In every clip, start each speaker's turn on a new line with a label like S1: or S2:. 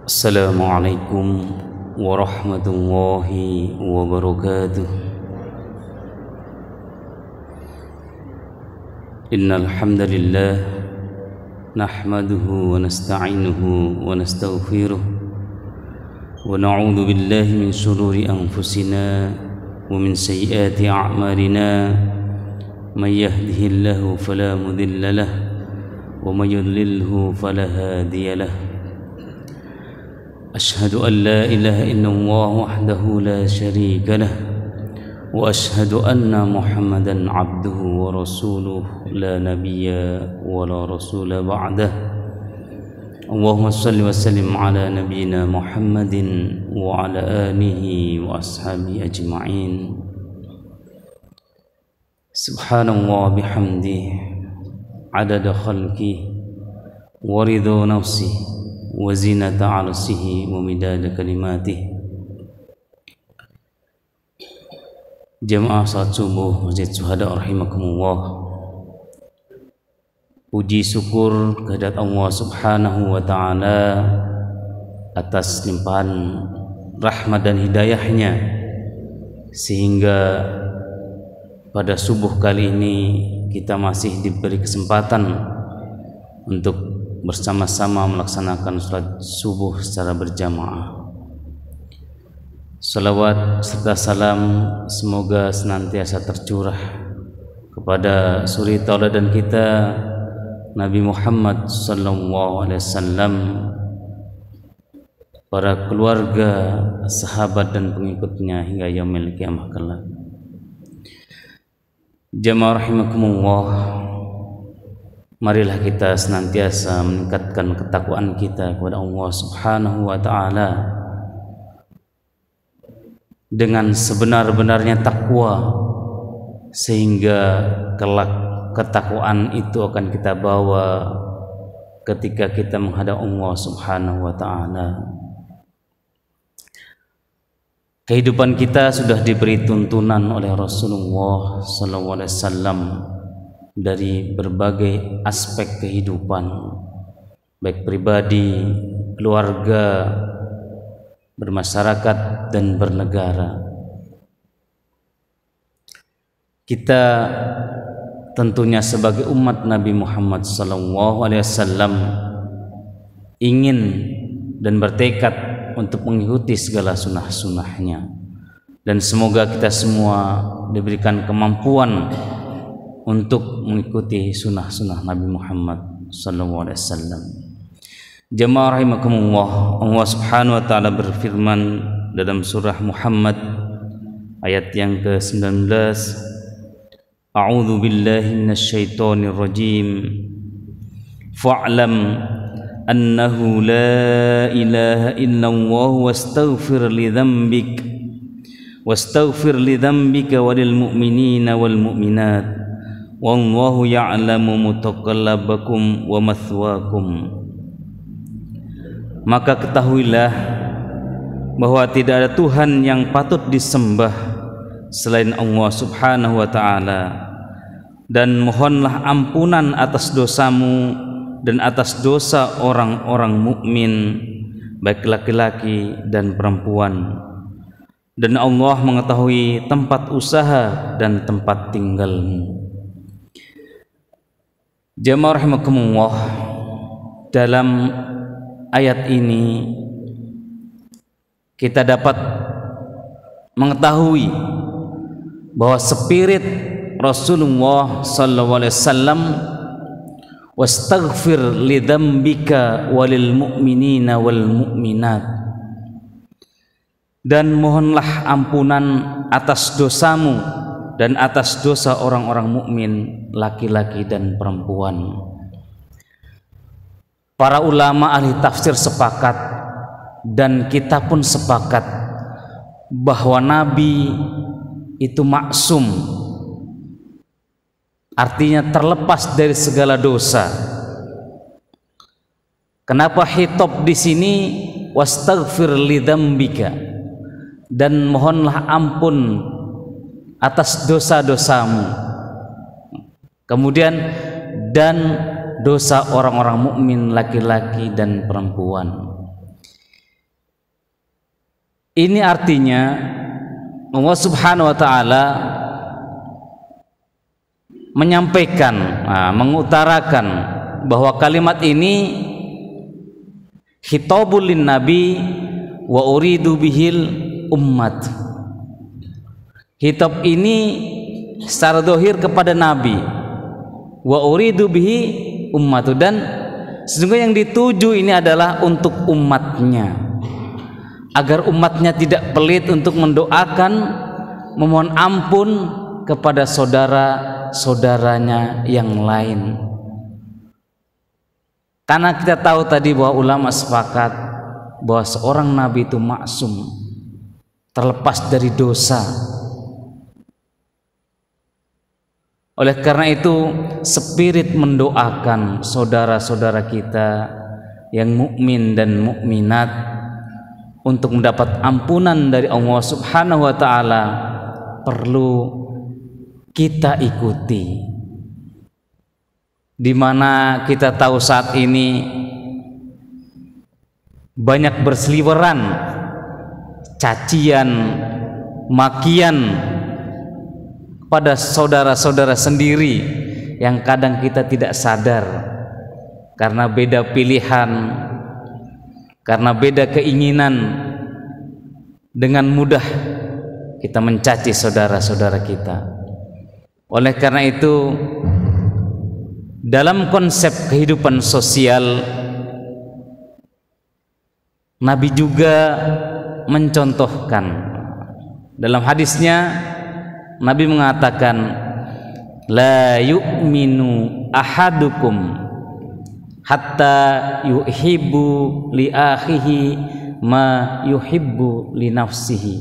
S1: Assalamualaikum warahmatullahi wabarakatuh. Innal hamdalillah nahmaduhu wa nasta'inuhu wa nastaghfiruh wa na'udzu billahi min shururi anfusina wa min sayyiati a'malina. May yahdihillahu fala mudilla lahu wa may yudlilhu fala hadiya lahu. أشهد أن لا إله إلا الله وحده لا شريك له وأشهد أن محمدا عبده ورسوله لا نبي ولا رسول بعده. اللهم صل وسلم على نبينا محمد وعلى آله وأصحابه أجمعين. سبحان الله بحمده عدد خلقه ورضا نفسه wa zinata arsihi wa midada kalimatihi. Jamaah salat subuh Masjid Syuhada rahimakumullah. Puji syukur kehadirat Allah Subhanahu wa taala atas limpahan rahmat dan hidayahnya, sehingga pada subuh kali ini kita masih diberi kesempatan untuk bersama-sama melaksanakan salat subuh secara berjamaah. Salawat serta salam semoga senantiasa tercurah kepada suri tauladan kita Nabi Muhammad sallallahu alaihi wasallam, para keluarga, sahabat dan pengikutnya hingga yaumil qiyamah kelak. Jamaah rahimakumullah, marilah kita senantiasa meningkatkan ketakwaan kita kepada Allah Subhanahu wa taala dengan sebenar-benarnya takwa, sehingga kelak ketakwaan itu akan kita bawa ketika kita menghadap Allah Subhanahu wa taala. Kehidupan kita sudah diberi tuntunan oleh Rasulullah sallallahu alaihi wasallam dari berbagai aspek kehidupan, baik pribadi, keluarga, bermasyarakat dan bernegara. Kita tentunya sebagai umat Nabi Muhammad SAW ingin dan bertekad untuk mengikuti segala sunnah-sunnahnya, dan semoga kita semua diberikan kemampuan untuk mengikuti sunnah-sunnah Nabi Muhammad SAW. Jamaah rahimakumullah, Allah Subhanahu wa taala berfirman dalam surah Muhammad ayat yang ke-19, A'udzu billahi minasyaitonir rajim. Fa'lam annahu la ilaha illallah wastaghfir li dzambika walil mu'minina wal mu'minat. Wallahu ya'lamu mutaqallabakum wa mathwaakum. Maka ketahuilah bahwa tidak ada Tuhan yang patut disembah selain Allah Subhanahu wa taala, dan mohonlah ampunan atas dosamu dan atas dosa orang-orang mukmin, baik laki-laki dan perempuan. Dan Allah mengetahui tempat usaha dan tempat tinggalmu. Jamaah rahimakumullah, dalam ayat ini kita dapat mengetahui bahwa spirit Rasulullah sallallahu alaihi wasallam, wastaghfir li dzambika walil mu'minina wal mu'minat, dan mohonlah ampunan atas dosamu dan atas dosa orang-orang mukmin, laki-laki dan perempuan. Para ulama ahli tafsir sepakat, dan kita pun sepakat, bahwa Nabi itu maksum, artinya terlepas dari segala dosa. Kenapa hitop di sini wastaghfir li dzambika, dan mohonlah ampun atas dosa-dosamu. Kemudian dan dosa orang-orang mukmin laki-laki dan perempuan. Ini artinya Allah Subhanahu wa taala menyampaikan, mengutarakan bahwa kalimat ini khitabul lin nabi wa uridu bihil ummat. Khitab ini secara zahir kepada nabi, wa uridu bihi ummatu, dan sesungguhnya yang dituju ini adalah untuk umatnya, agar umatnya tidak pelit untuk mendoakan, memohon ampun kepada saudara-saudaranya yang lain. Karena kita tahu tadi bahwa ulama sepakat bahwa seorang nabi itu maksum, terlepas dari dosa. Oleh karena itu, spirit mendoakan saudara-saudara kita yang mukmin dan mukminat untuk mendapat ampunan dari Allah Subhanahu wa taala perlu kita ikuti. Di mana kita tahu saat ini banyak berseliweran cacian, makian pada saudara-saudara sendiri yang kadang kita tidak sadar karena beda pilihan, karena beda keinginan, dengan mudah kita mencaci saudara-saudara kita. Oleh karena itu, dalam konsep kehidupan sosial, Nabi juga mencontohkan. Dalam hadisnya Nabi mengatakan, la yu'minu ahadukum hatta yuhibbu li akhihi ma yuhibbu li nafsihi.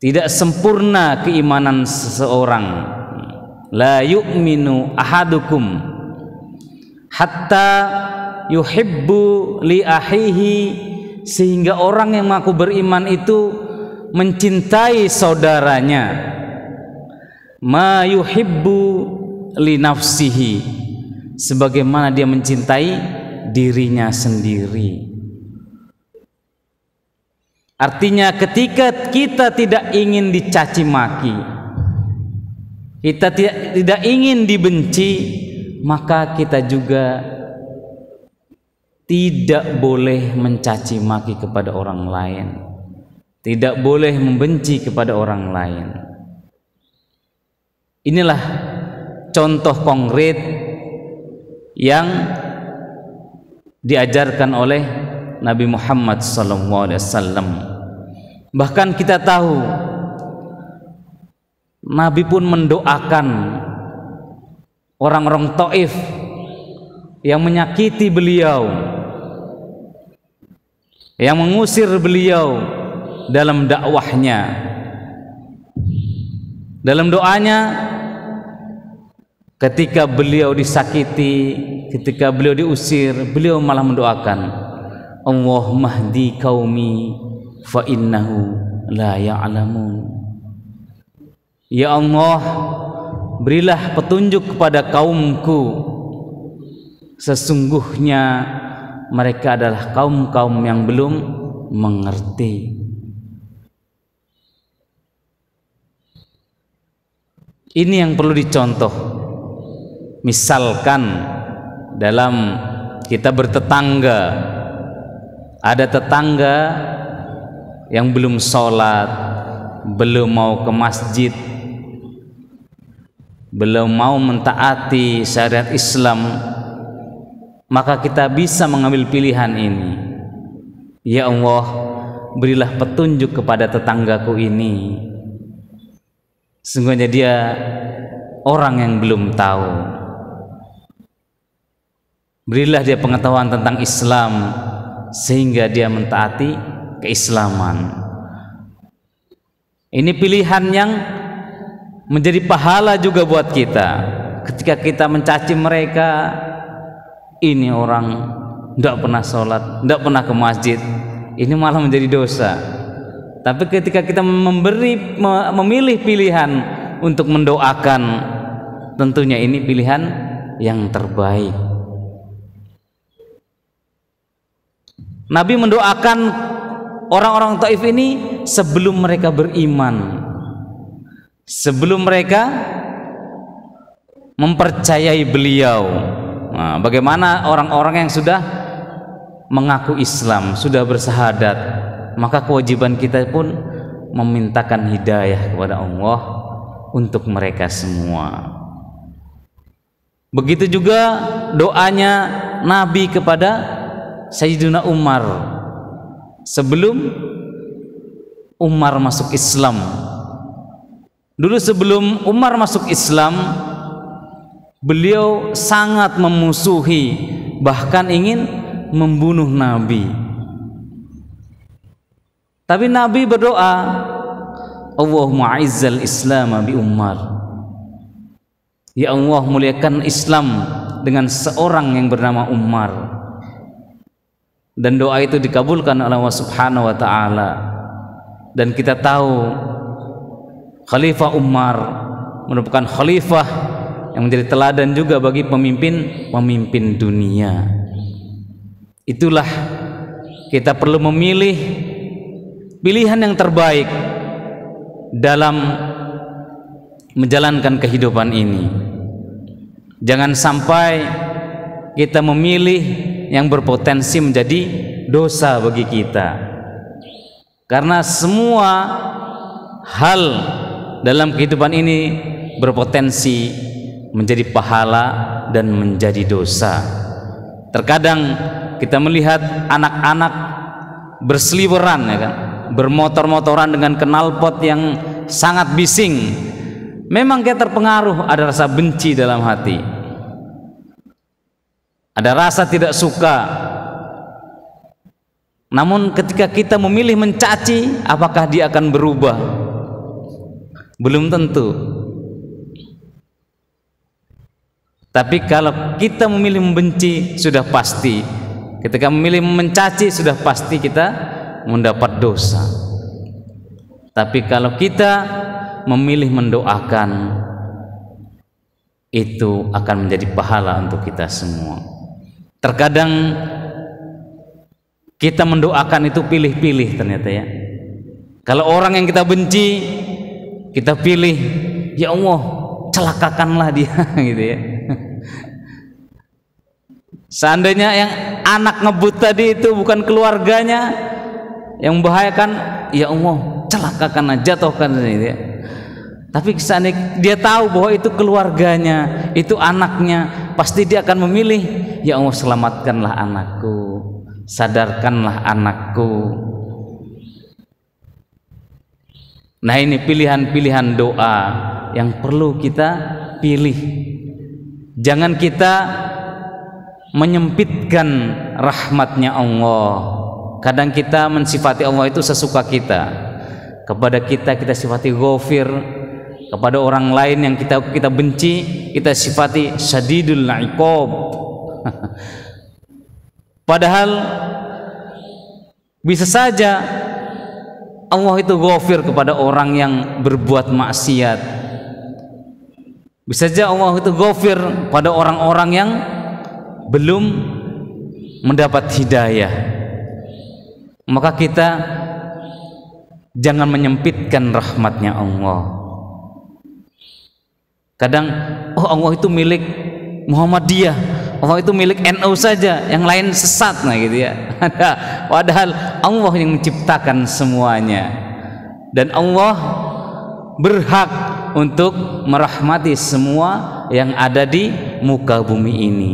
S1: Tidak sempurna keimanan seseorang. La yu'minu ahadukum hatta yuhibbu li akhihi, sehingga orang yang mengaku beriman itu mencintai saudaranya, ma yuhibbu li nafsihi, sebagaimana dia mencintai dirinya sendiri. Artinya ketika kita tidak ingin dicaci maki, kita tidak ingin dibenci, maka kita juga tidak boleh mencaci maki kepada orang lain, tidak boleh membenci kepada orang lain. Inilah contoh konkret yang diajarkan oleh Nabi Muhammad SAW. Bahkan kita tahu Nabi pun mendoakan orang-orang Taif yang menyakiti beliau, yang mengusir beliau dalam dakwahnya. Dalam doanya, ketika beliau disakiti, ketika beliau diusir, beliau malah mendoakan, Allahumma hdi qaumi fa innahu la ya'lamun. Ya Allah, berilah petunjuk kepada kaumku, sesungguhnya mereka adalah kaum-kaum yang belum mengerti. Ini yang perlu dicontoh. Misalkan dalam kita bertetangga, ada tetangga yang belum sholat, belum mau ke masjid, belum mau mentaati syariat Islam, maka kita bisa mengambil pilihan ini. Ya Allah, berilah petunjuk kepada tetanggaku ini, sesungguhnya dia orang yang belum tahu. Berilah dia pengetahuan tentang Islam sehingga dia mentaati keislaman. Ini pilihan yang menjadi pahala juga buat kita. Ketika kita mencaci mereka, ini orang tidak pernah sholat, tidak pernah ke masjid, ini malah menjadi dosa. Tapi ketika kita memilih pilihan untuk mendoakan, tentunya ini pilihan yang terbaik. Nabi mendoakan orang-orang Taif ini sebelum mereka beriman, sebelum mereka mempercayai beliau. Nah, bagaimana orang-orang yang sudah mengaku Islam, sudah bersahadat, maka kewajiban kita pun memintakan hidayah kepada Allah untuk mereka semua. Begitu juga doanya Nabi kepada Sayyidina Umar sebelum Umar masuk Islam. Dulu sebelum Umar masuk Islam, beliau sangat memusuhi, bahkan ingin membunuh Nabi. Tapi Nabi berdoa, Allahumma izzal Islam bi Umar. Ya Allah, muliakan Islam dengan seorang yang bernama Umar. Dan doa itu dikabulkan oleh Allah Subhanahu wa taala. Dan kita tahu Khalifah Umar merupakan khalifah yang menjadi teladan juga bagi pemimpin dunia. Itulah kita perlu memilih pilihan yang terbaik dalam menjalankan kehidupan ini. Jangan sampai kita memilih yang berpotensi menjadi dosa bagi kita, karena semua hal dalam kehidupan ini berpotensi menjadi pahala dan menjadi dosa. Terkadang kita melihat anak-anak berseliweran, ya kan, bermotor-motoran dengan knalpot yang sangat bising. Memang kita terpengaruh, ada rasa benci dalam hati, ada rasa tidak suka. Namun ketika kita memilih mencaci, apakah dia akan berubah? Belum tentu. Tapi kalau kita memilih membenci, sudah pasti. Ketika memilih mencaci, sudah pasti kita mendapat dosa. Tapi kalau kita memilih mendoakan, itu akan menjadi pahala untuk kita semua. Terkadang kita mendoakan itu pilih-pilih ternyata, ya. Kalau orang yang kita benci, kita pilih, ya Allah, celakakanlah dia gitu, ya. Seandainya yang anak ngebut tadi itu bukan keluarganya yang membahayakan, ya Allah, celakakan, jatuhkan gitu, ya. Tapi seandainya dia tahu bahwa itu keluarganya, itu anaknya, pasti dia akan memilih, ya Allah, selamatkanlah anakku, sadarkanlah anakku. Nah, ini pilihan-pilihan doa yang perlu kita pilih. Jangan kita menyempitkan rahmatnya Allah. Kadang kita mensifati Allah itu sesuka kita. Kepada kita sifati Ghafir, kepada orang lain yang kita benci, kita sifati Syadidul Iqab. Padahal bisa saja Allah itu Ghafir kepada orang yang berbuat maksiat. Bisa saja Allah itu Ghafir pada orang-orang yang belum mendapat hidayah. Maka kita jangan menyempitkan rahmatnya Allah. Kadang, oh, Allah itu milik Muhammadiyah, Allah itu milik NU saja, yang lain sesat, nah gitu, ya. Padahal Allah yang menciptakan semuanya, dan Allah berhak untuk merahmati semua yang ada di muka bumi ini.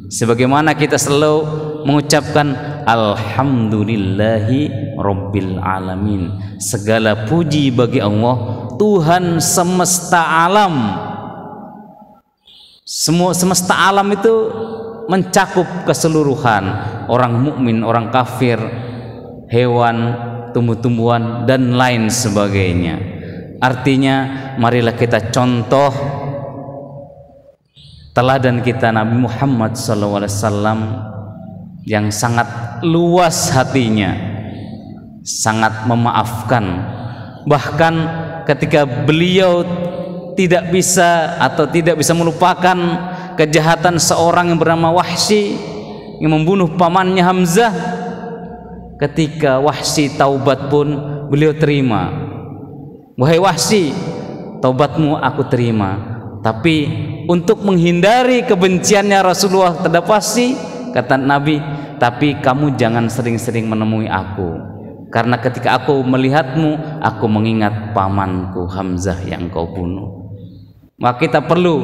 S1: Sebagaimana kita selalu mengucapkan Alhamdulillahi Rabbil Alamin, segala puji bagi Allah, Tuhan semesta alam. Semesta alam itu mencakup keseluruhan, orang mukmin, orang kafir, hewan, tumbuh-tumbuhan, dan lain sebagainya. Artinya, marilah kita contoh teladan kita Nabi Muhammad SAW yang sangat luas hatinya, sangat memaafkan. Bahkan ketika beliau tidak bisa melupakan kejahatan seorang yang bernama Wahsy yang membunuh pamannya Hamzah, Ketika Wahsy taubat pun beliau terima. Wahai Wahsy, taubatmu aku terima, tapi untuk menghindari kebenciannya Rasulullah terhadap Wahsy, kata Nabi, tapi kamu jangan sering-sering menemui aku, karena ketika aku melihatmu, aku mengingat pamanku Hamzah yang kau bunuh. Maka kita perlu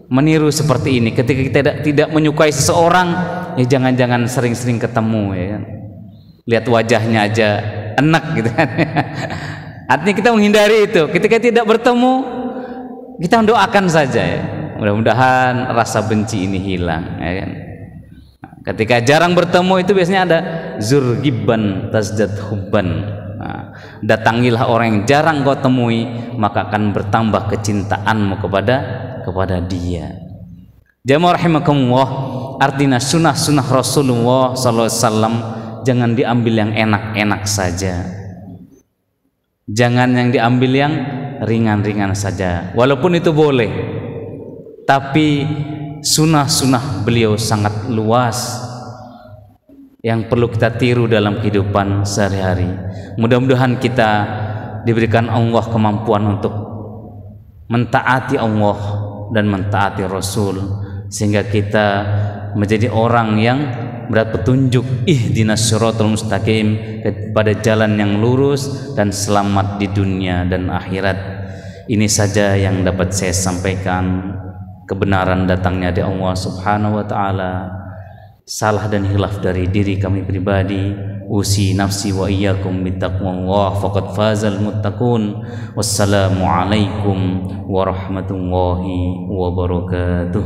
S1: meniru seperti ini. Ketika kita tidak menyukai seseorang, ya jangan-jangan sering-sering ketemu, ya kan? Lihat wajahnya aja enak gitu kan. Artinya kita menghindari itu. Ketika tidak bertemu, kita doakan saja, ya. Mudah-mudahan rasa benci ini hilang, ya kan? Ketika jarang bertemu itu biasanya ada zurgiban tazdad hubban. Nah, datangilah orang yang jarang kau temui, maka akan bertambah kecintaanmu kepada dia. Jamaah rahimakumullah, artinya sunnah-sunnah Rasulullah sallallahu alaihi wasallam jangan diambil yang enak-enak saja, jangan yang diambil yang ringan-ringan saja, walaupun itu boleh, tapi sunnah-sunnah beliau sangat luas yang perlu kita tiru dalam kehidupan sehari-hari. Mudah-mudahan kita diberikan Allah kemampuan untuk mentaati Allah dan mentaati Rasul, sehingga kita menjadi orang yang mendapat petunjuk ihdinas siratal mustaqim, kepada jalan yang lurus dan selamat di dunia dan akhirat. Ini saja yang dapat saya sampaikan. Kebenaran datangnya dari Allah Subhanahu wa taala. Salah dan hilaf dari diri kami pribadi. Usi nafsi wa iyyakum bittaqwallah faqad fazal muttaqun. Wassalamu alaikum warahmatullahi wabarakatuh.